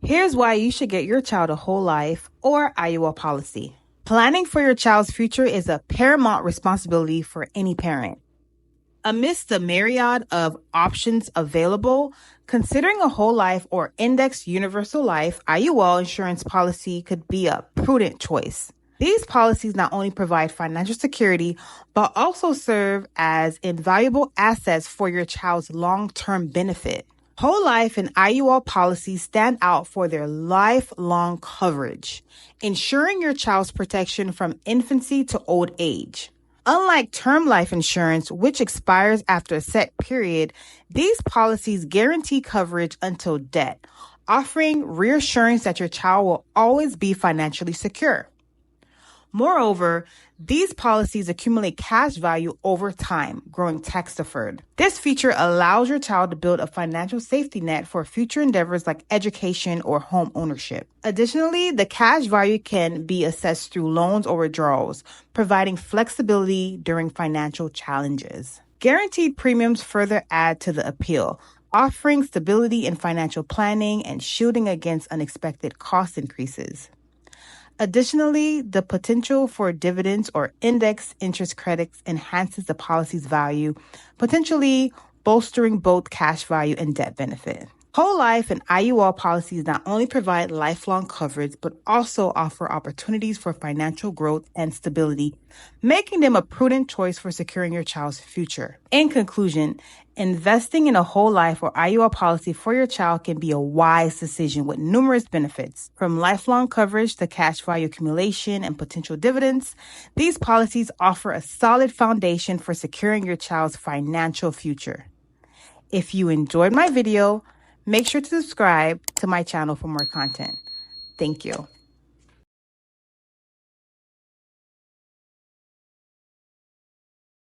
Here's why you should get your child a whole life or IUL policy. Planning for your child's future is a paramount responsibility for any parent. Amidst the myriad of options available, considering a whole life or indexed universal life IUL insurance policy could be a prudent choice. These policies not only provide financial security, but also serve as invaluable assets for your child's long-term benefit. Whole life and IUL policies stand out for their lifelong coverage, ensuring your child's protection from infancy to old age. Unlike term life insurance, which expires after a set period, these policies guarantee coverage until death, offering reassurance that your child will always be financially secure. Moreover, these policies accumulate cash value over time, growing tax deferred. This feature allows your child to build a financial safety net for future endeavors like education or home ownership. Additionally, the cash value can be assessed through loans or withdrawals, providing flexibility during financial challenges. Guaranteed premiums further add to the appeal, offering stability in financial planning and shielding against unexpected cost increases. Additionally, the potential for dividends or index interest credits enhances the policy's value, potentially bolstering both cash value and death benefit. Whole life and IUL policies not only provide lifelong coverage, but also offer opportunities for financial growth and stability, making them a prudent choice for securing your child's future. In conclusion, investing in a whole life or IUL policy for your child can be a wise decision with numerous benefits. From lifelong coverage to cash value accumulation and potential dividends, these policies offer a solid foundation for securing your child's financial future. If you enjoyed my video, make sure to subscribe to my channel for more content. Thank you.